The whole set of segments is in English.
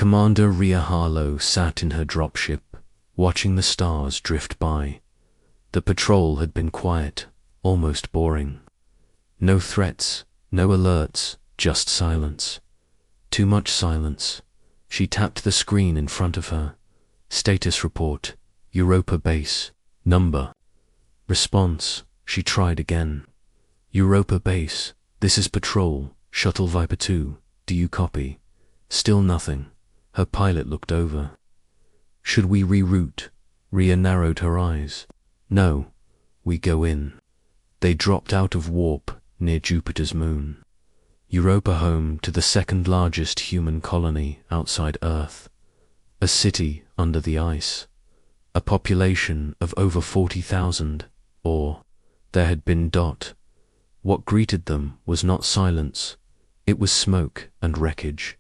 Commander Rhea Harlow sat in her dropship, watching the stars drift by. The patrol had been quiet, almost boring. No threats, no alerts, just silence. Too much silence. She tapped the screen in front of her. Status report, Europa base, number. Response, she tried again. Europa base, this is patrol, Shuttle Viper 2, do you copy? Still nothing. Her pilot looked over. Should we reroute? Rhea narrowed her eyes. No, we go in. They dropped out of warp near Jupiter's moon. Europa home to the second largest human colony outside Earth. A city under the ice. A population of over 40,000, or there had been dot. What greeted them was not silence, it was smoke and wreckage.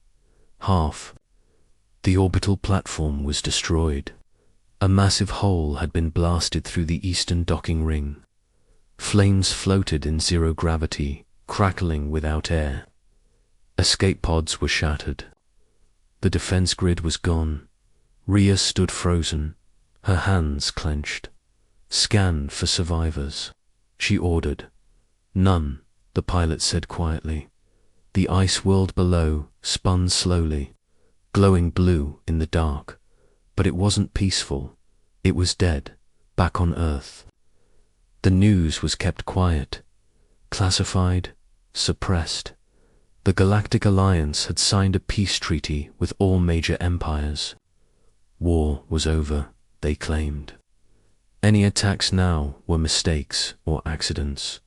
Half. The orbital platform was destroyed. A massive hole had been blasted through the eastern docking ring. Flames floated in zero gravity, crackling without air. Escape pods were shattered. The defense grid was gone. Rhea stood frozen, her hands clenched. Scan for survivors, she ordered. None, the pilot said quietly. The ice world below spun slowly, glowing blue in the dark. But it wasn't peaceful. It was dead, back on Earth. The news was kept quiet, classified, suppressed. The Galactic Alliance had signed a peace treaty with all major empires. War was over, they claimed. Any attacks now were mistakes or accidents.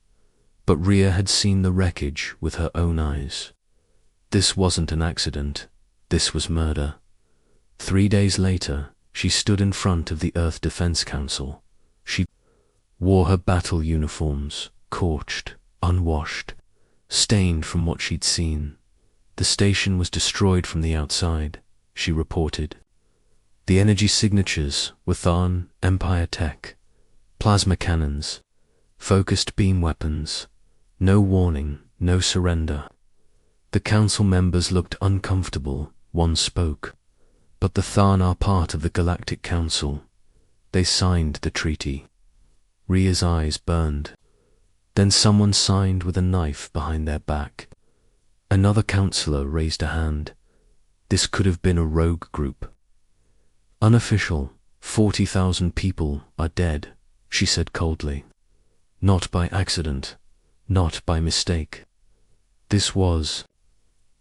But Rhea had seen the wreckage with her own eyes. This wasn't an accident, this was murder. 3 days later, she stood in front of the Earth Defense Council. She wore her battle uniforms, scorched, unwashed, stained from what she'd seen. The station was destroyed from the outside, she reported. The energy signatures were Tharn Empire tech, plasma cannons, focused beam weapons. No warning, no surrender. The council members looked uncomfortable, one spoke. But the Tharn are part of the Galactic Council. They signed the treaty. Rhea's eyes burned. Then someone signed with a knife behind their back. Another councillor raised a hand. This could have been a rogue group. Unofficial, 40,000 people are dead, she said coldly. Not by accident, not by mistake. This was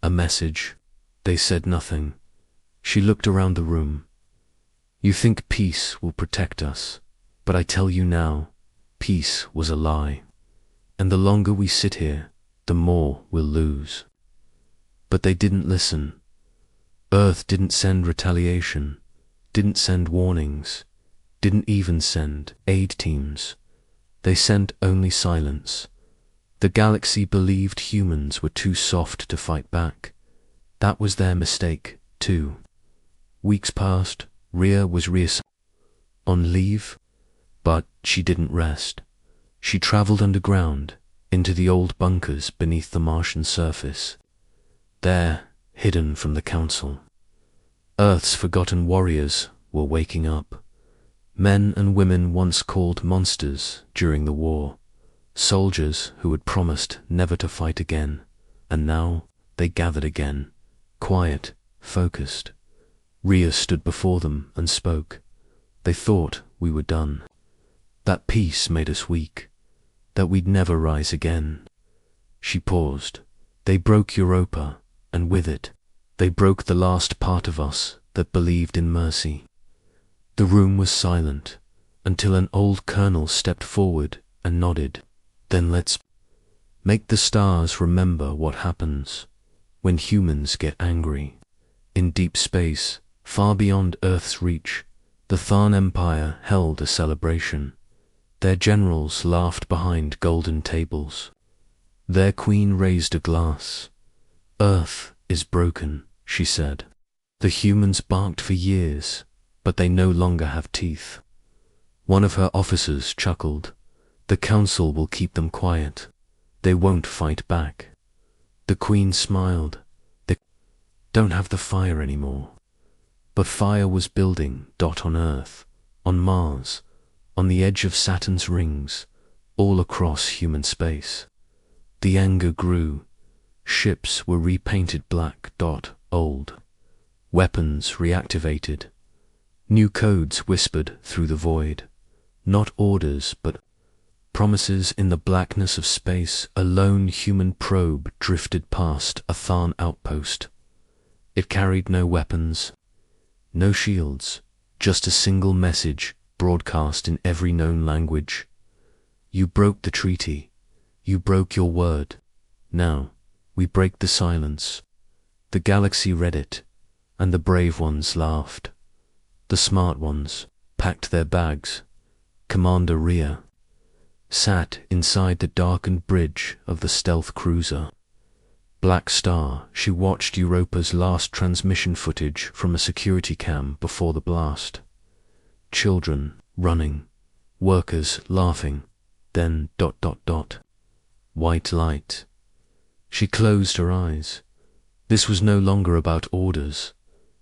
a message. They said nothing. She looked around the room. You think peace will protect us, but I tell you now, peace was a lie. And the longer we sit here, the more we'll lose. But they didn't listen. Earth didn't send retaliation, didn't send warnings, didn't even send aid teams. They sent only silence. The galaxy believed humans were too soft to fight back. That was their mistake, too. Weeks passed, Rhea was on leave, but she didn't rest. She traveled underground, into the old bunkers beneath the Martian surface. There, hidden from the Council. Earth's forgotten warriors were waking up. Men and women once called monsters during the war. Soldiers who had promised never to fight again, and now they gathered again, quiet, focused. Rhea stood before them and spoke. They thought we were done. That peace made us weak, that we'd never rise again. She paused. They broke Europa, and with it, they broke the last part of us that believed in mercy. The room was silent, until an old colonel stepped forward and nodded. Then let's make the stars remember what happens when humans get angry. In deep space, far beyond Earth's reach, the Tharn Empire held a celebration. Their generals laughed behind golden tables. Their queen raised a glass. Earth is broken, she said. The humans barked for years, but they no longer have teeth. One of her officers chuckled. The council will keep them quiet. They won't fight back. The queen smiled. They don't have the fire anymore. But fire was building, on Earth, on Mars, on the edge of Saturn's rings, all across human space. The anger grew. Ships were repainted black, old. Weapons reactivated. New codes whispered through the void. Not orders, but promises. In the blackness of space. A lone human probe drifted past a Tharn outpost. It carried no weapons, no shields, just a single message broadcast in every known language. You broke the treaty. You broke your word. Now, we break the silence. The galaxy read it, and the brave ones laughed. The smart ones packed their bags. Commander Rhea sat inside the darkened bridge of the stealth cruiser. Black Star, she watched Europa's last transmission footage from a security cam before the blast. Children running, workers laughing, then ... White light. She closed her eyes. This was no longer about orders.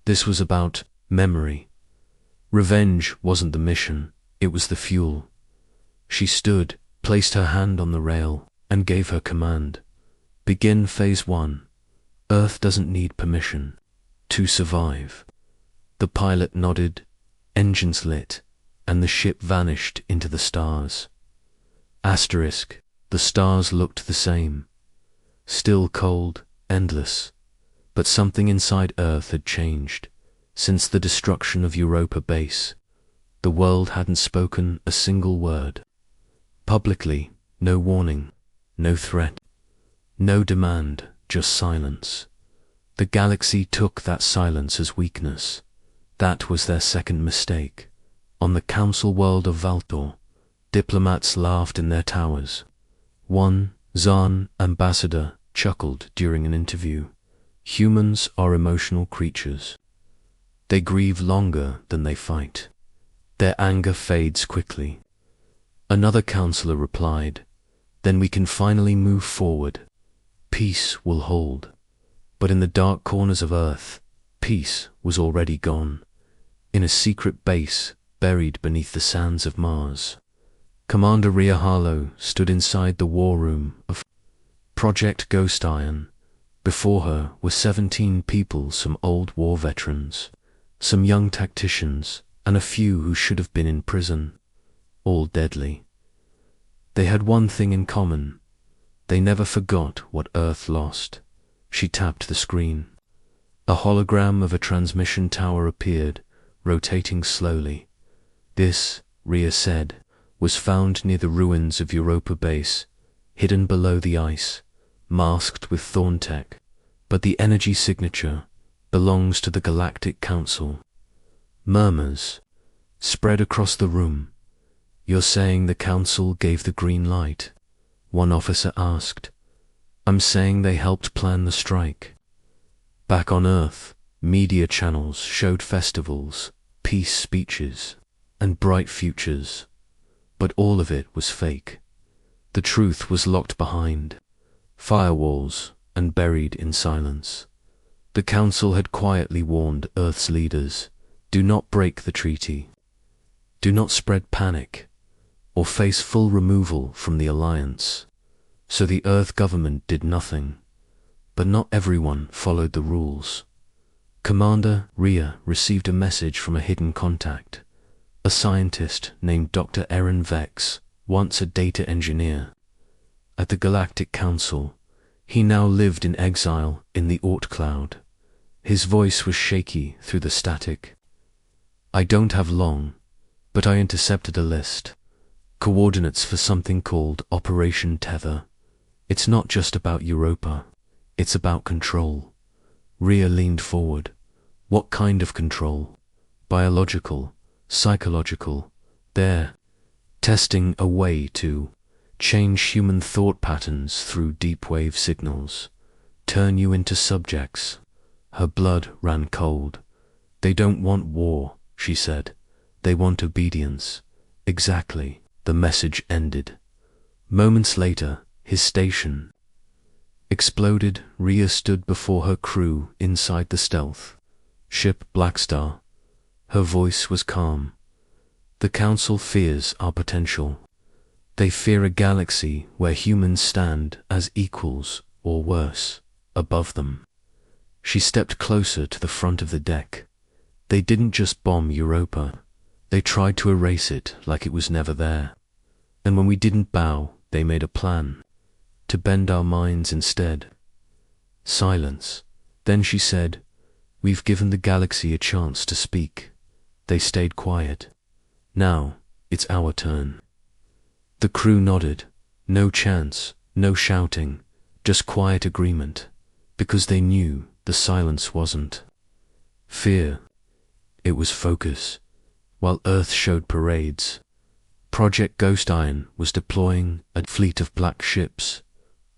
This was about memory. Revenge wasn't the mission, it was the fuel. She stood, placed her hand on the rail, and gave her command. Begin Phase 1. Earth doesn't need permission to survive. The pilot nodded, engines lit, and the ship vanished into the stars. Asterisk, the stars looked the same. Still cold, endless. But something inside Earth had changed. Since the destruction of Europa Base, the world hadn't spoken a single word. Publicly, no warning, no threat, no demand, just silence. The galaxy took that silence as weakness. That was their second mistake. On the council world of Valtor, diplomats laughed in their towers. One Zaan ambassador chuckled during an interview. Humans are emotional creatures. They grieve longer than they fight. Their anger fades quickly. Another counselor replied, then we can finally move forward. Peace will hold. But in the dark corners of Earth, peace was already gone. In a secret base buried beneath the sands of Mars, Commander Rhea Harlow stood inside the war room of Project Ghost Iron. Before her were 17 people, some old war veterans, some young tacticians, and a few who should have been in prison, all deadly. They had one thing in common. They never forgot what Earth lost. She tapped the screen. A hologram of a transmission tower appeared, rotating slowly. This, Rhea said, was found near the ruins of Europa Base, hidden below the ice, masked with Thorn tech. But the energy signature belongs to the Galactic Council. Murmurs spread across the room. You're saying the Council gave the green light? One officer asked. I'm saying they helped plan the strike. Back on Earth, media channels showed festivals, peace speeches, and bright futures. But all of it was fake. The truth was locked behind firewalls and buried in silence. The Council had quietly warned Earth's leaders, do not break the treaty. Do not spread panic, or face full removal from the Alliance. So the Earth government did nothing. But not everyone followed the rules. Commander Rhea received a message from a hidden contact, a scientist named Dr. Aaron Vex, once a data engineer. At the Galactic Council, he now lived in exile in the Ort Cloud. His voice was shaky through the static. I don't have long, but I intercepted a list. Coordinates for something called Operation Tether. It's not just about Europa. It's about control. Rhea leaned forward. What kind of control? Biological, psychological. They're testing a way to change human thought patterns through deep wave signals, turn you into subjects. Her blood ran cold. They don't want war, she said. They want obedience. Exactly. The message ended. Moments later, his station exploded. Rhea stood before her crew inside the stealth ship Black Star, Her voice was calm. The Council fears our potential. They fear a galaxy where humans stand as equals, or worse, above them. She stepped closer to the front of the deck. They didn't just bomb Europa. They tried to erase it like it was never there. And when we didn't bow, they made a plan. To bend our minds instead. Silence. Then she said, "We've given the galaxy a chance to speak." They stayed quiet. "Now, it's our turn." The crew nodded. No chants, no shouting, just quiet agreement, because they knew the silence wasn't fear. It was focus. While Earth showed parades, Project Ghost Iron was deploying a fleet of black ships,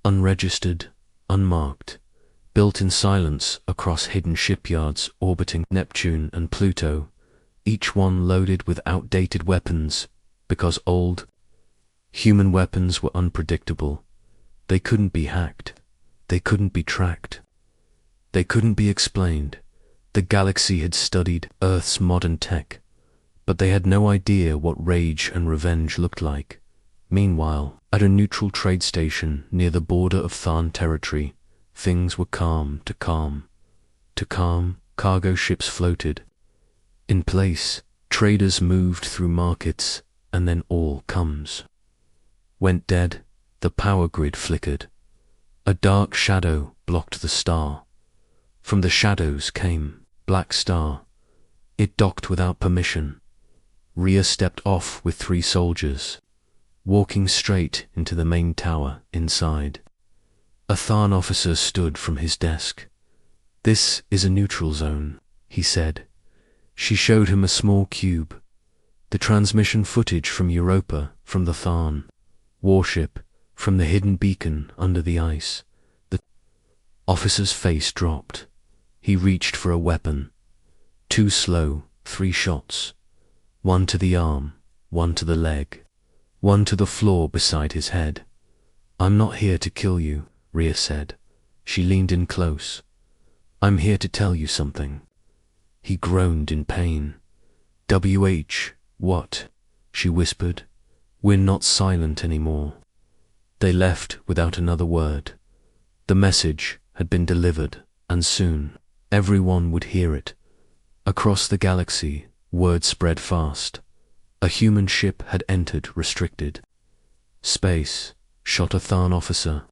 unregistered, unmarked, built in silence across hidden shipyards orbiting Neptune and Pluto, each one loaded with outdated weapons, because old, human weapons were unpredictable. They couldn't be hacked. They couldn't be tracked. They couldn't be explained. The galaxy had studied Earth's modern tech, but they had no idea what rage and revenge looked like. Meanwhile, at a neutral trade station near the border of Tharn territory, things were calm to calm. To calm, cargo ships floated. In place, traders moved through markets, and then all comes went dead. The power grid flickered. A dark shadow blocked the star. From the shadows came Black Star. It docked without permission. Rhea stepped off with 3 soldiers, walking straight into the main tower inside. A Tharn officer stood from his desk. "This is a neutral zone," he said. She showed him a small cube. The transmission footage from Europa, from the Tharn warship, from the hidden beacon under the ice. The officer's face dropped. He reached for a weapon. Too slow, 3 shots. 1 to the arm, 1 to the leg, 1 to the floor beside his head. "I'm not here to kill you," Rhea said. She leaned in close. "I'm here to tell you something." He groaned in pain. What?" she whispered. "We're not silent anymore." They left without another word. The message had been delivered, and soon everyone would hear it. Across the galaxy, word spread fast. A human ship had entered restricted space, shot a Tharn officer,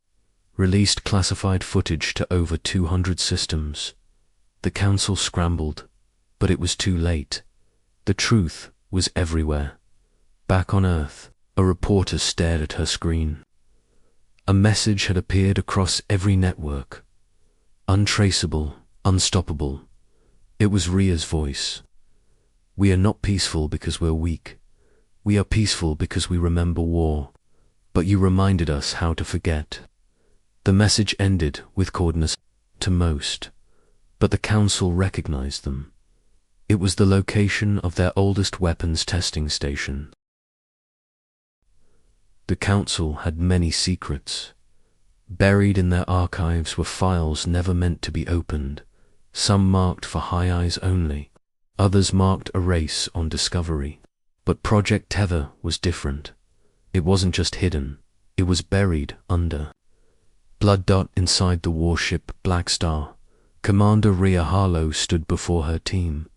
released classified footage to over 200 systems. The Council scrambled, but it was too late. The truth was everywhere. Back on Earth, a reporter stared at her screen. A message had appeared across every network. Untraceable, unstoppable. It was Rhea's voice. "We are not peaceful because we're weak. We are peaceful because we remember war. But you reminded us how to forget." The message ended with coordinates to most, but the Council recognized them. It was the location of their oldest weapons testing station. The Council had many secrets. Buried in their archives were files never meant to be opened, some marked for high eyes only, others marked erase on discovery. But Project Tether was different. It wasn't just hidden, it was buried under. Blood dot inside the warship Black Star. Commander Rhea Harlow stood before her team,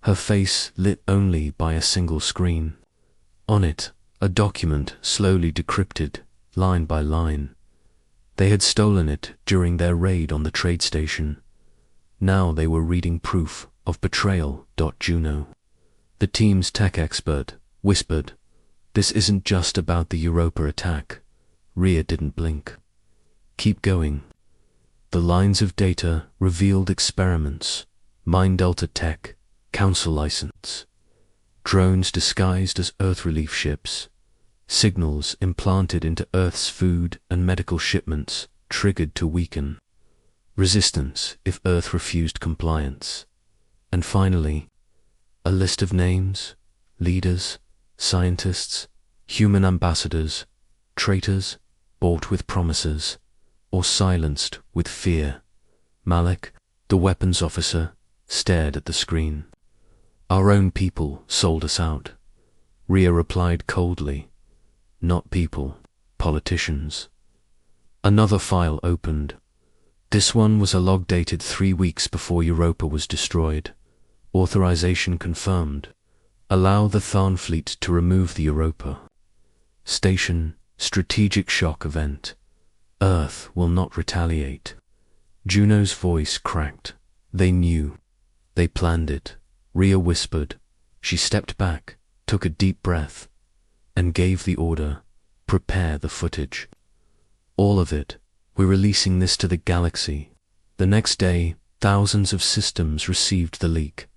her face lit only by a single screen. On it, a document slowly decrypted, line by line. They had stolen it during their raid on the trade station. Now they were reading proof of betrayal. Juno, the team's tech expert, whispered, "This isn't just about the Europa attack." Rhea didn't blink. "Keep going." The lines of data revealed experiments, Mine Delta tech, Council license, drones disguised as Earth relief ships, signals implanted into Earth's food and medical shipments triggered to weaken resistance if Earth refused compliance. And finally, a list of names, leaders, scientists, human ambassadors, traitors, bought with promises, or silenced with fear. Malik, the weapons officer, stared at the screen. Our own people sold us out. Rhea replied coldly. Not people, politicians. Another file opened. This one was a log dated 3 weeks before Europa was destroyed. Authorization confirmed. Allow the Tharn fleet to remove the Europa. Station, strategic shock event. Earth will not retaliate. Juno's voice cracked. They knew. They planned it. Rhea whispered. She stepped back, took a deep breath, and gave the order, prepare the footage. All of it. We're releasing this to the galaxy. The next day, thousands of systems received the leak.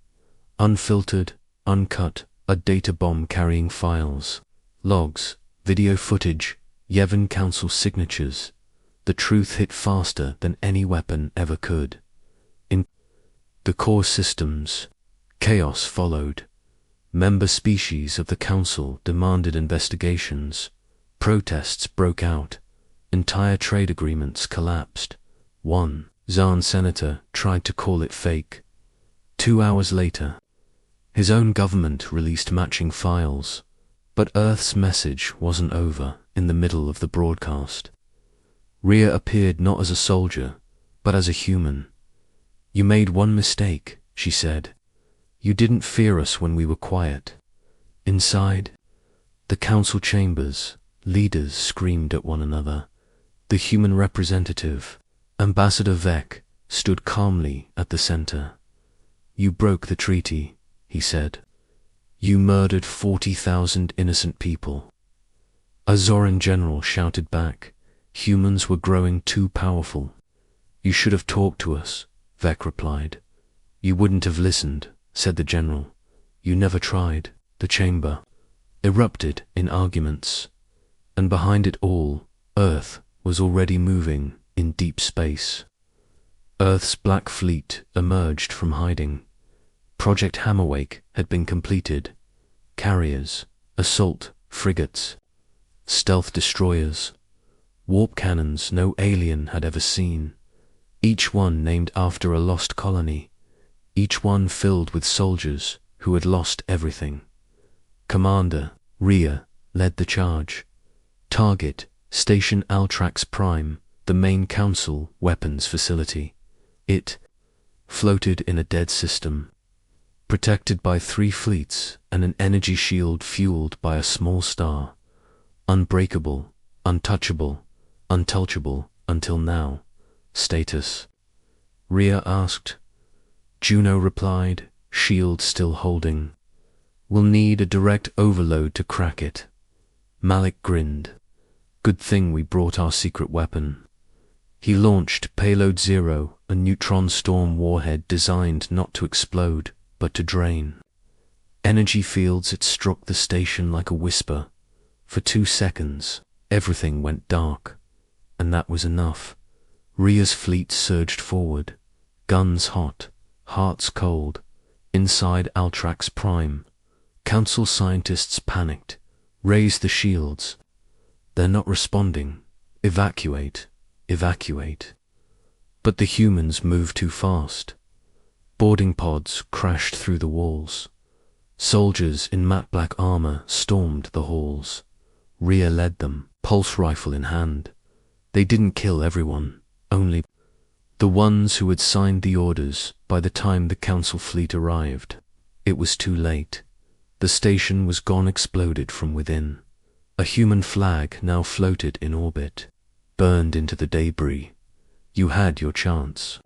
Unfiltered, uncut, a data bomb carrying files, logs, video footage, Yevon Council signatures. The truth hit faster than any weapon ever could. In the core systems, chaos followed. Member species of the Council demanded investigations. Protests broke out. Entire trade agreements collapsed. One Zarn senator tried to call it fake. 2 hours later, his own government released matching files. But Earth's message wasn't over in the middle of the broadcast. Rhea appeared not as a soldier, but as a human. You made one mistake, she said. You didn't fear us when we were quiet. Inside the council chambers, leaders screamed at one another. The human representative, Ambassador Vec, stood calmly at the center. You broke the treaty, he said. You murdered 40,000 innocent people. A Zoran general shouted back. Humans were growing too powerful. You should have talked to us, Vec replied. You wouldn't have listened, said the general. You never tried. The chamber erupted in arguments. And behind it all, Earth was already moving in deep space. Earth's Black Fleet emerged from hiding. Project Hammerwake had been completed. Carriers, assault frigates, stealth destroyers, warp cannons no alien had ever seen, each one named after a lost colony, each one filled with soldiers who had lost everything. Commander Rhea led the charge. Target, Station Altrax Prime, the main council weapons facility. It floated in a dead system, protected by 3 fleets and an energy shield fueled by a small star. Unbreakable, untouchable, untouchable until now. Status? Rhea asked. Juno replied, shield still holding. We'll need a direct overload to crack it. Malik grinned. Good thing we brought our secret weapon. He launched Payload Zero, a neutron storm warhead designed not to explode, but to drain. Energy fields it struck the station like a whisper. For 2 seconds, everything went dark. And that was enough. Rhea's fleet surged forward, guns hot, hearts cold. Inside Altrax Prime, Council scientists panicked. Raise the shields. They're not responding. Evacuate, evacuate. But the humans moved too fast. Boarding pods crashed through the walls. Soldiers in matte black armor stormed the halls. Rhea led them, pulse rifle in hand. They didn't kill everyone, only the ones who had signed the orders by the time the council fleet arrived. It was too late. The station was gone, exploded from within. A human flag now floated in orbit, burned into the debris. You had your chance.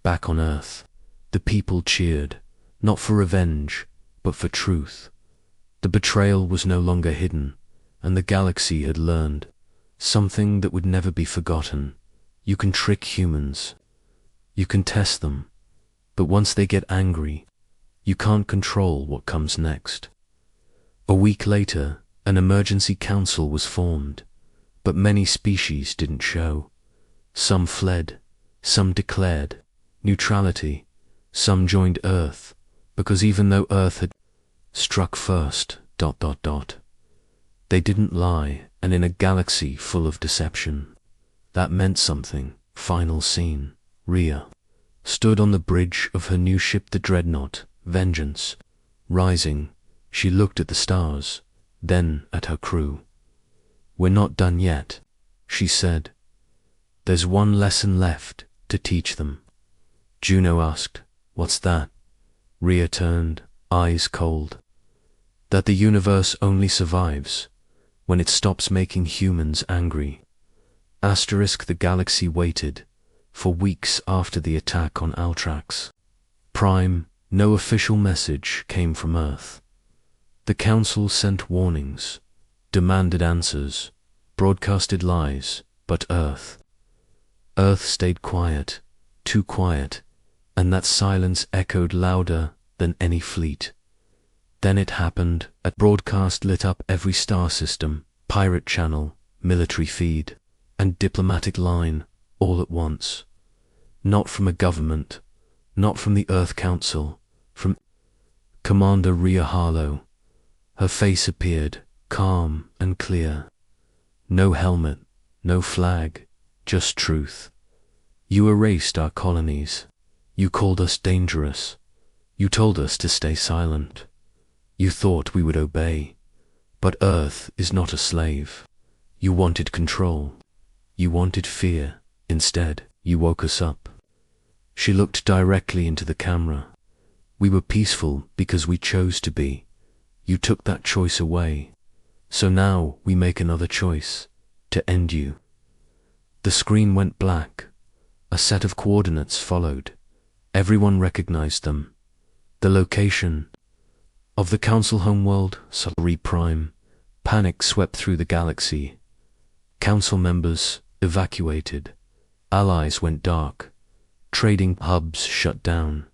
Back on Earth, the people cheered, not for revenge, but for truth. The betrayal was no longer hidden, and the galaxy had learned something that would never be forgotten. You can trick humans. You can test them. But once they get angry, you can't control what comes next. A week later, an emergency council was formed, but many species didn't show. Some fled, some declared neutrality, some joined Earth, because even though Earth had struck first, ... they didn't lie, and in a galaxy full of deception, that meant something. Final scene. Rhea stood on the bridge of her new ship, the Dreadnought, Vengeance. Rising, she looked at the stars, then at her crew. "We're not done yet," she said. "There's one lesson left to teach them." Juno asked, "What's that?" Rhea turned, eyes cold. "That the universe only survives when it stops making humans angry." The galaxy waited for weeks after the attack on Altrax. Prime, no official message came from Earth. The Council sent warnings, demanded answers, broadcasted lies, but Earth stayed quiet, too quiet, and that silence echoed louder than any fleet. Then it happened. A broadcast lit up every star system, pirate channel, military feed, and diplomatic line, all at once. Not from a government, not from the Earth Council, from Commander Rhea Harlow. Her face appeared, calm and clear. No helmet, no flag, just truth. "You erased our colonies. You called us dangerous. You told us to stay silent. You thought we would obey. But Earth is not a slave. You wanted control. You wanted fear. Instead, you woke us up." She looked directly into the camera. "We were peaceful because we chose to be. You took that choice away. So now we make another choice, to end you." The screen went black. A set of coordinates followed. Everyone recognized them. The location of the Council homeworld, Solaris Prime. Panic swept through the galaxy. Council members evacuated. Allies went dark. Trading hubs shut down.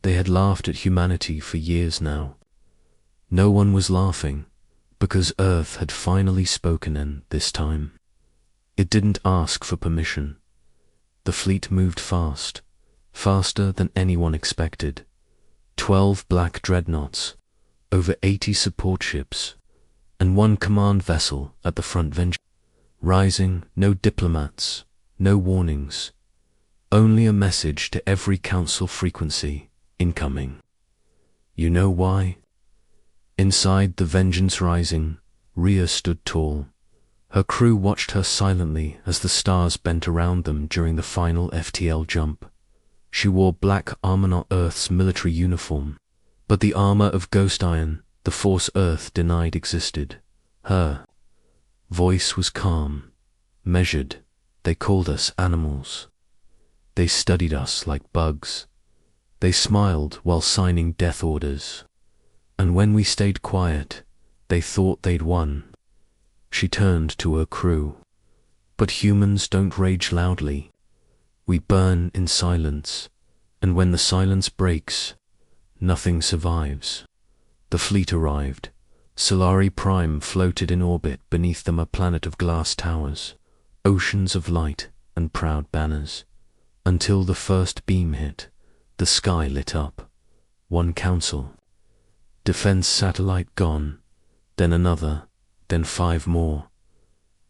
They had laughed at humanity for years now. No one was laughing, because Earth had finally spoken, and this time it didn't ask for permission. The fleet moved fast, faster than anyone expected. 12 black dreadnoughts, over 80 support ships, and one command vessel at the front. Rising, no diplomats, no warnings, only a message to every council frequency: incoming. You know why? Inside the Vengeance Rising, Rhea stood tall. Her crew watched her silently as the stars bent around them during the final FTL jump. She wore black armor, not Earth's military uniform, but the armor of ghost iron, the force Earth denied existed. Her voice was calm, measured. "They called us animals. They studied us like bugs. They smiled while signing death orders. And when we stayed quiet, they thought they'd won." She turned to her crew. "But humans don't rage loudly. We burn in silence, and when the silence breaks, nothing survives." The fleet arrived. Solaris Prime floated in orbit beneath them, a planet of glass towers, oceans of light and proud banners. Until the first beam hit, the sky lit up. One council. Defense satellite gone, then another, then 5 more.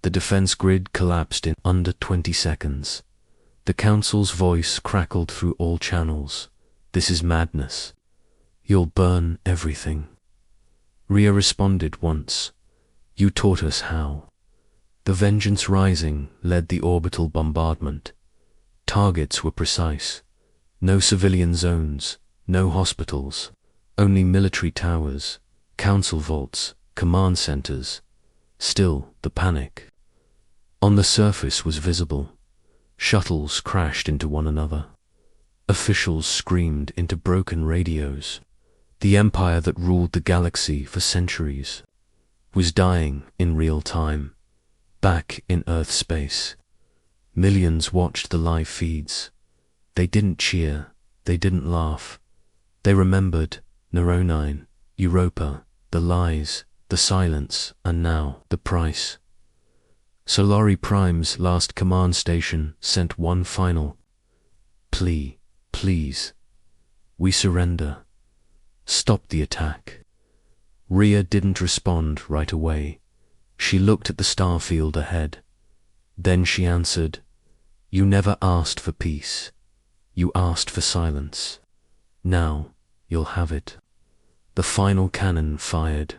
The defense grid collapsed in under 20 seconds. The council's voice crackled through all channels. "This is madness. You'll burn everything." Rhea responded once. "You taught us how." The Vengeance Rising led the orbital bombardment. Targets were precise. No civilian zones, no hospitals, only military towers, council vaults, command centers. Still, the panic on the surface was visible. Shuttles crashed into one another. Officials screamed into broken radios. The empire that ruled the galaxy for centuries was dying in real time, back in Earth space. Millions watched the live feeds. They didn't cheer, they didn't laugh. They remembered Neuronine, Europa, the lies, the silence, and now the price. Solaris Prime's last command station sent one final plea: "Please, we surrender. Stop the attack." Rhea didn't respond right away. She looked at the starfield ahead. Then she answered, "You never asked for peace. You asked for silence. Now you'll have it." The final cannon fired.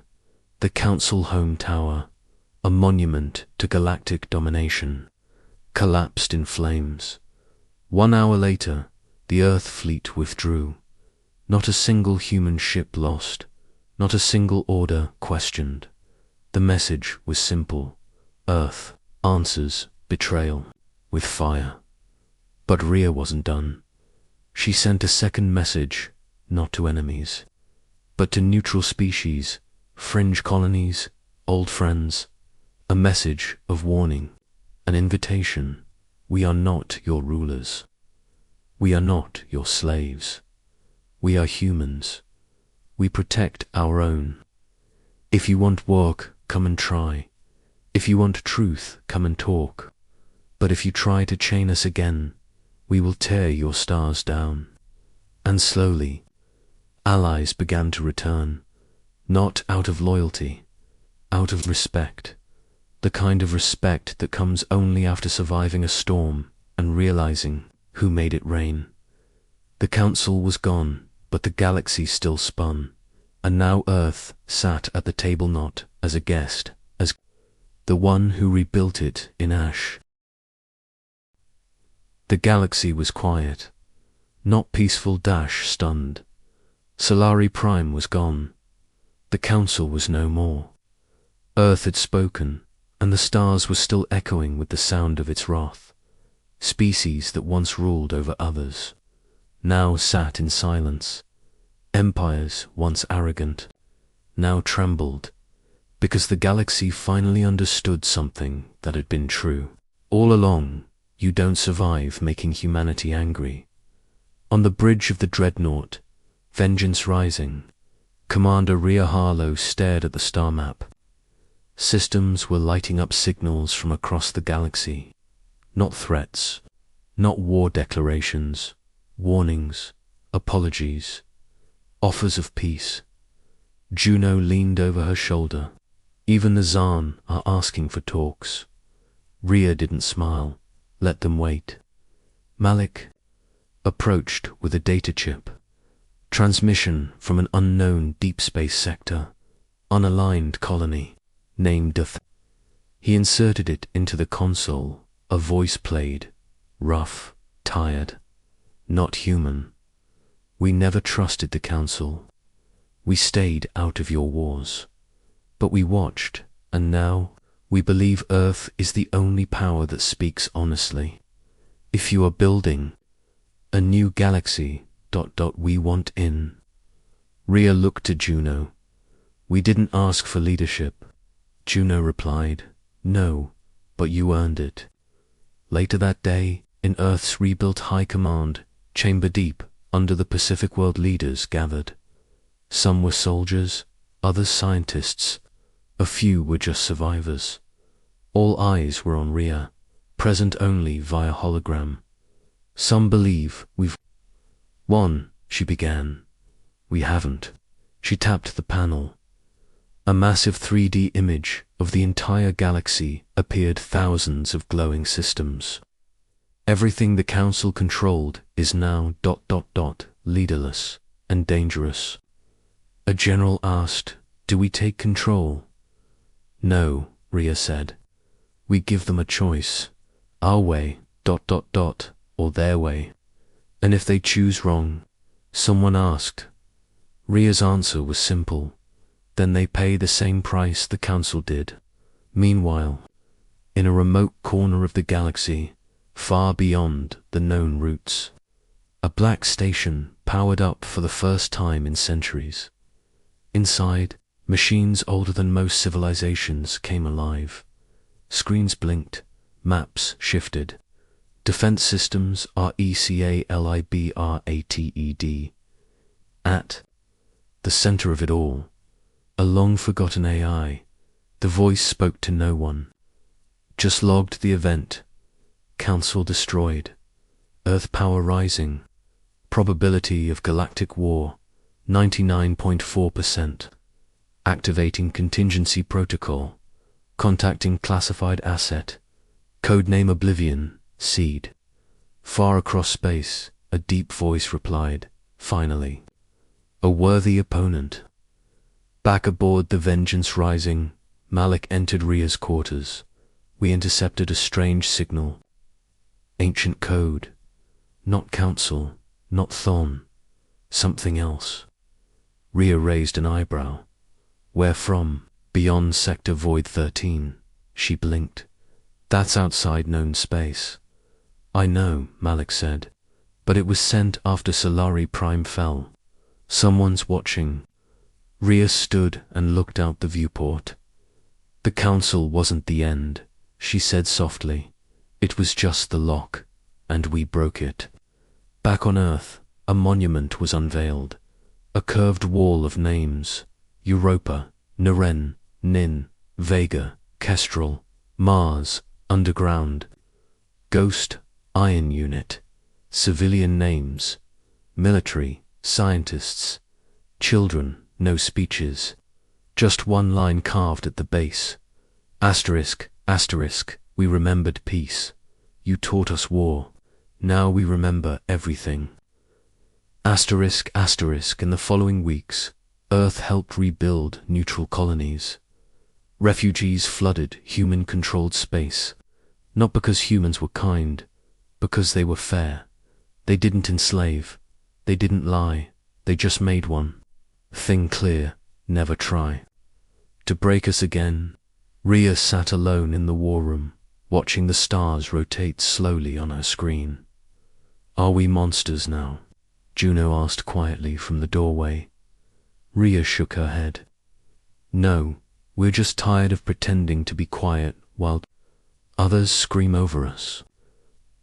The Council home tower, a monument to galactic domination, collapsed in flames. 1 hour later, the Earth fleet withdrew. Not a single human ship lost, not a single order questioned. The message was simple. Earth answers betrayal with fire. But Rhea wasn't done. She sent a second message, not to enemies, but to neutral species, fringe colonies, old friends. A message of warning, an invitation. We are not your rulers. We are not your slaves. We are humans. We protect our own. If you want work, come and try. If you want truth, come and talk. But if you try to chain us again, we will tear your stars down. And slowly, allies began to return, not out of loyalty, out of respect. The kind of respect that comes only after surviving a storm and realizing who made it rain. The Council was gone, but the galaxy still spun, and now Earth sat at the table not as a guest, as the one who rebuilt it in ash. The galaxy was quiet, not peaceful dash stunned. Solari Prime was gone. The Council was no more. Earth had spoken, and the stars were still echoing with the sound of its wrath. Species that once ruled over others now sat in silence. Empires once arrogant now trembled, because the galaxy finally understood something that had been true. All along, you don't survive making humanity angry. On the bridge of the dreadnought, vengeance rising, Commander Rhea Harlow stared at the star map. Systems were lighting up signals from across the galaxy. Not threats, not war declarations, warnings, apologies, offers of peace. Juno leaned over her shoulder. Even the Zaan are asking for talks. Rhea didn't smile. Let them wait. Malik approached with a data chip. Transmission from an unknown deep space sector. Unaligned colony, named Duth. He inserted it into the console. A voice played, rough, tired, not human. We never trusted the Council. We stayed out of your wars. But we watched, and now we believe Earth is the only power that speaks honestly. If you are building a new galaxy, we want in. Rhea looked to Juno. We didn't ask for leadership. Juno replied, no, but you earned it. Later that day, in Earth's rebuilt High Command, chamber deep, under the Pacific World leaders gathered. Some were soldiers, others scientists, a few were just survivors. All eyes were on Rhea, present only via hologram. Some believe we've won, she began. We haven't. She tapped the panel. A massive 3D image of the entire galaxy appeared, thousands of glowing systems. Everything the Council controlled is now ... leaderless and dangerous. A general asked, do we take control? No, Rhea said. We give them a choice. Our way ... or their way. And if they choose wrong, someone asked. Rhea's answer was simple. Then they pay the same price the Council did. Meanwhile, in a remote corner of the galaxy, far beyond the known routes, a black station powered up for the first time in centuries. Inside, machines older than most civilizations came alive. Screens blinked, maps shifted. Defense systems RECALIBRATED. At the center of it all, a long-forgotten AI. The voice spoke to no one. Just logged the event. Council destroyed. Earth power rising. Probability of galactic war, 99.4%. Activating contingency protocol. Contacting classified asset. Codename Oblivion, Seed. Far across space, a deep voice replied, finally. A worthy opponent. Back aboard the Vengeance Rising, Malik entered Rhea's quarters. We intercepted a strange signal. Ancient code. Not council, not Thon. Something else. Rhea raised an eyebrow. Where from? Beyond Sector Void 13. She blinked. That's outside known space. I know, Malik said. But it was sent after Solari Prime fell. Someone's watching. Rhea stood and looked out the viewport. The council wasn't the end, she said softly. It was just the lock, and we broke it. Back on Earth, a monument was unveiled. A curved wall of names. Europa, Naren, Nin, Vega, Kestrel, Mars, Underground. Ghost, Iron Unit. Civilian names. Military, scientists. Children, no speeches. Just one line carved at the base. Asterisk, asterisk, we remembered peace. You taught us war. Now we remember everything. Asterisk, asterisk, in the following weeks, Earth helped rebuild neutral colonies. Refugees flooded human-controlled space. Not because humans were kind, because they were fair. They didn't enslave. They didn't lie. They just made one thing clear: never try to break us again. Rhea sat alone in the war room, watching the stars rotate slowly on her screen. Are we monsters now? Juno asked quietly from the doorway. Rhea shook her head. No, we're just tired of pretending to be quiet while others scream over us.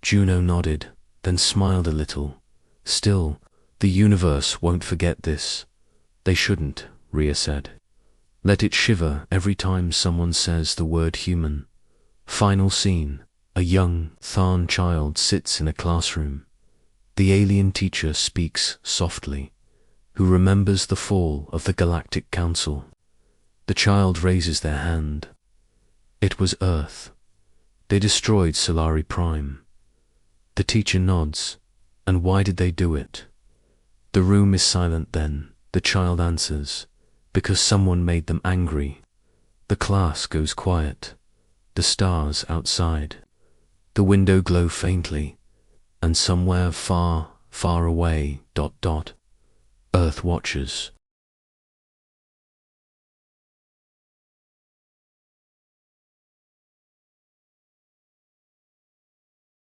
Juno nodded, then smiled a little. Still, the universe won't forget this. They shouldn't, Rhea said. Let it shiver every time someone says the word human. Final scene. A young Tharn child sits in a classroom. The alien teacher speaks softly, who remembers the fall of the Galactic Council. The child raises their hand. It was Earth. They destroyed Solari Prime. The teacher nods. And why did they do it? The room is silent then. The child answers. Because someone made them angry. The class goes quiet. The stars outside. The window glow faintly. And somewhere far, far away, Earth watches.